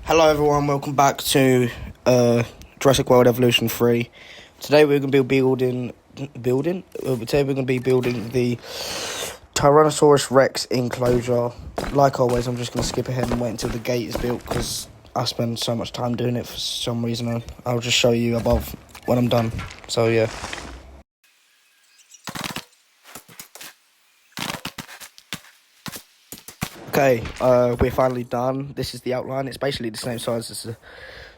Hello everyone, welcome back to Jurassic World Evolution 3. Today we're going to be building the Tyrannosaurus Rex enclosure. Like always, I'm just going to skip ahead and wait until the gate is built because I spend so much time doing it for some reason. I'll just show you above when I'm done. So yeah. Okay, we're finally done. This is the outline. It's basically the same size as the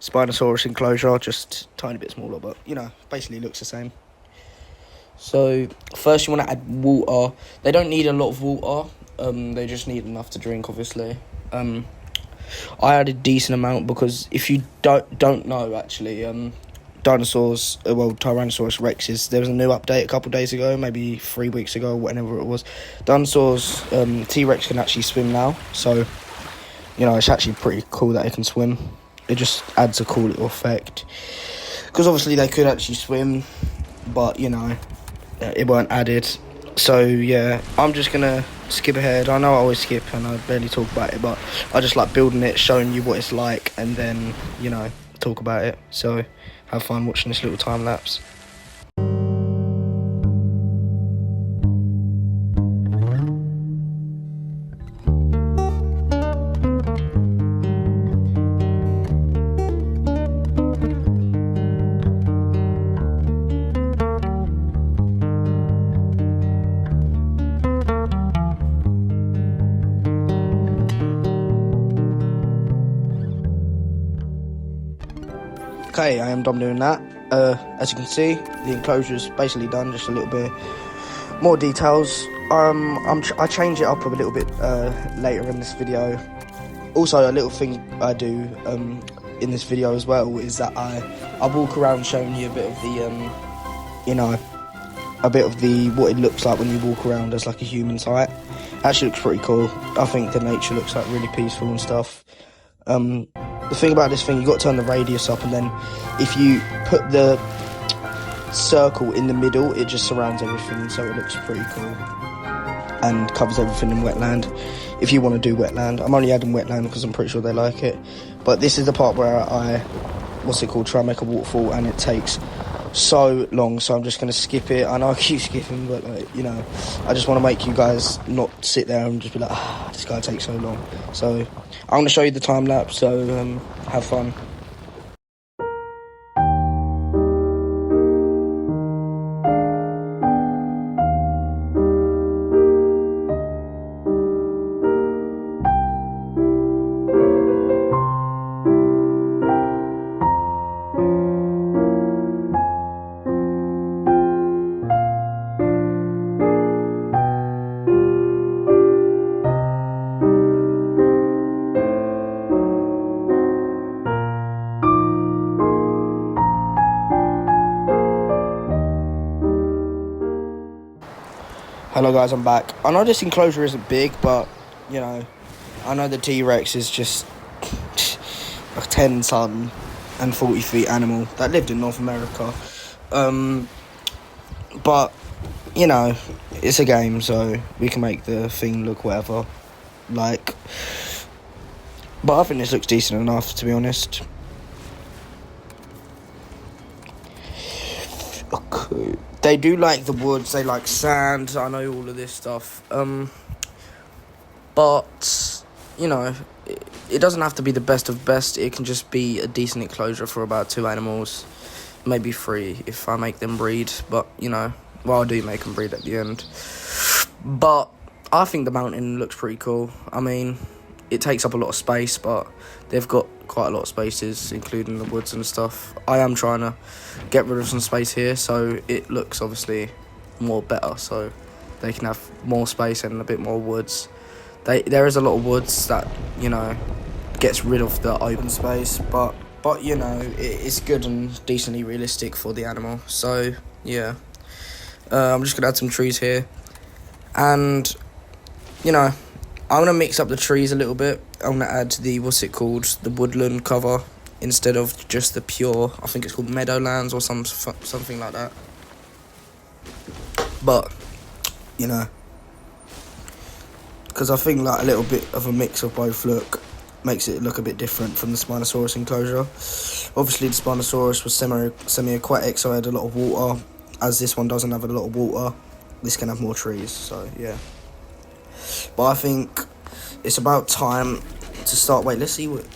Spinosaurus enclosure, just a tiny bit smaller, but, you know, basically looks the same. So, first you want to add water. They don't need a lot of water. They just need enough to drink, obviously. I added a decent amount because if you don't know, actually, Tyrannosaurus Rexes, there was a new update a couple of days ago, maybe 3 weeks ago, whenever it was. Dinosaurs, T-Rex can actually swim now, so, you know, it's actually pretty cool that it can swim. It just adds a cool little effect. Because obviously they could actually swim, but, you know, it weren't added. So, yeah, I'm just going to skip ahead. I know I always skip and I barely talk about it, but I just like building it, showing you what it's like, and then, you know, talk about it. So have fun watching this little time lapse. Okay, I am done doing that. As you can see, the enclosure is basically done, just a little bit more details. I change it up a little bit later in this video. Also, a little thing I do in this video as well is that I walk around showing you a bit of the, what it looks like when you walk around as like a human site. Actually looks pretty cool. I think the nature looks like really peaceful and stuff. The thing about this thing, you got to turn the radius up, and then if you put the circle in the middle, it just surrounds everything, so it looks pretty cool and covers everything in wetland. If you want to do wetland, I'm only adding wetland because I'm pretty sure they like it. But this is the part where I try and make a waterfall, and it takes so long, so I'm just going to skip it. I know I keep skipping, but like, you know, I just want to make you guys not sit there and just be like, this guy takes so long. So I'm going to show you the time lapse, so have fun. Hello guys, I'm back. I know this enclosure isn't big, but, you know, I know the T-Rex is just a 10-ton and 40-feet animal that lived in North America. But, you know, it's a game, so we can make the thing look whatever. Like, but I think this looks decent enough, to be honest. Okay. They do like the woods, they like sand, I know all of this stuff. But, you know, it doesn't have to be the best of best. It can just be a decent enclosure for about 2 animals. Maybe 3 if I make them breed. But, you know, well, I do make them breed at the end. But I think the mountain looks pretty cool. I mean, it takes up a lot of space, but they've got quite a lot of spaces, including the woods and stuff. I am trying to get rid of some space here, so it looks obviously more better, so they can have more space and a bit more woods. There is a lot of woods that, you know, gets rid of the open space, but you know, it's good and decently realistic for the animal. So yeah, I'm just gonna add some trees here, and you know, I'm going to mix up the trees a little bit. I'm going to add the the woodland cover instead of just the pure, I think it's called meadowlands or something like that. But, you know, because I think like a little bit of a mix of both look makes it look a bit different from the Spinosaurus enclosure. Obviously the Spinosaurus was semi-aquatic, so it had a lot of water. As this one doesn't have a lot of water, this can have more trees, so yeah. But I think it's about time to start. Wait, let's see what.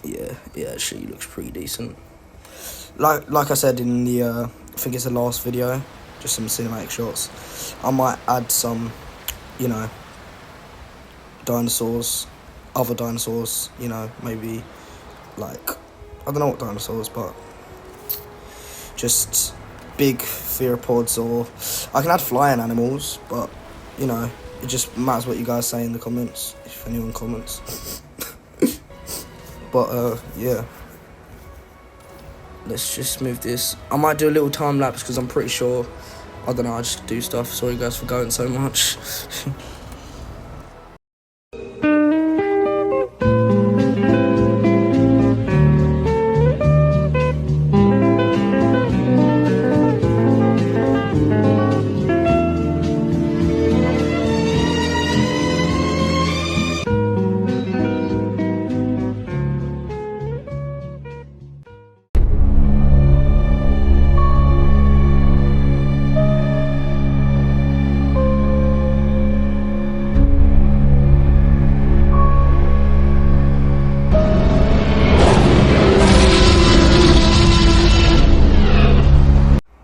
Yeah, actually looks pretty decent. Like I said in the I think it's the last video, just some cinematic shots. I might add some, you know, dinosaurs, other dinosaurs, you know, maybe like, I don't know what dinosaurs, but just big theropods, or I can add flying animals, but you know, it just matters what you guys say in the comments, if anyone comments. But yeah, let's just move this. I might do a little time lapse because I'm pretty sure, I don't know, I just do stuff. Sorry guys for going so much.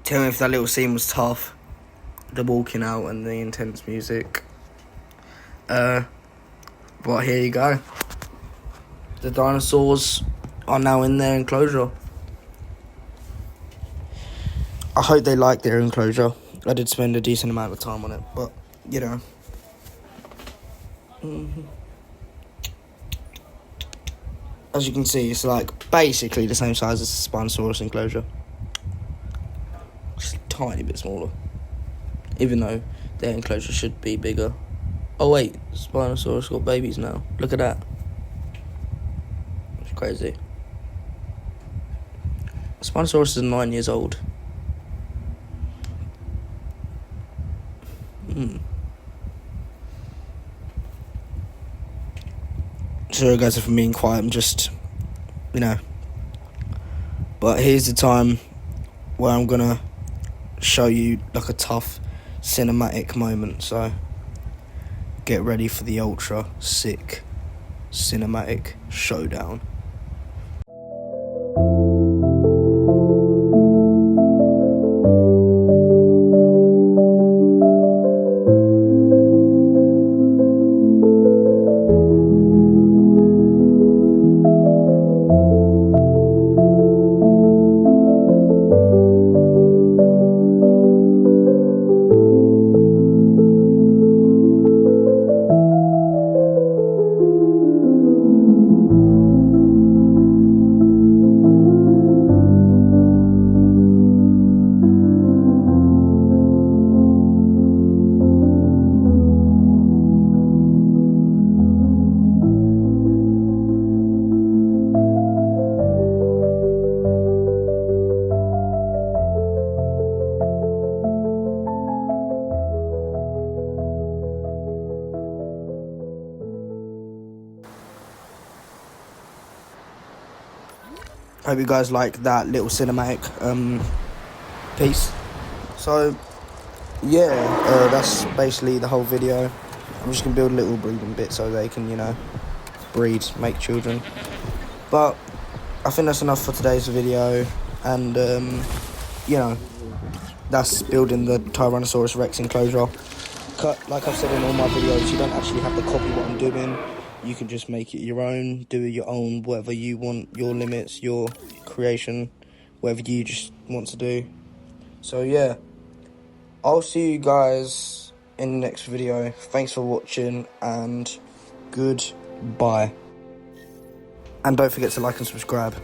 Tell me if that little scene was tough. The walking out and the intense music. But here you go. The dinosaurs are now in their enclosure. I hope they like their enclosure. I did spend a decent amount of time on it, but you know. As you can see, it's like basically the same size as the Spinosaurus enclosure. Just a tiny bit smaller. Even though their enclosure should be bigger. Oh wait, Spinosaurus got babies now. Look at that. It's crazy. Spinosaurus is 9 years old. Sorry guys if I'm being quiet, I'm just, you know. But here's the time where I'm gonna show you like a tough cinematic moment, so get ready for the ultra sick cinematic showdown. Hope you guys like that little cinematic piece. So yeah, that's basically the whole video. I'm just gonna build a little breeding bit so they can, you know, breed, make children. But I think that's enough for today's video, and you know, that's building the Tyrannosaurus Rex enclosure. Like I've said in all my videos, you don't actually have to copy what I'm doing. You can just make it your own, do it your own, whatever you want, your limits, your creation, whatever you just want to do. So yeah, I'll see you guys in the next video. Thanks for watching, and goodbye. And don't forget to like and subscribe.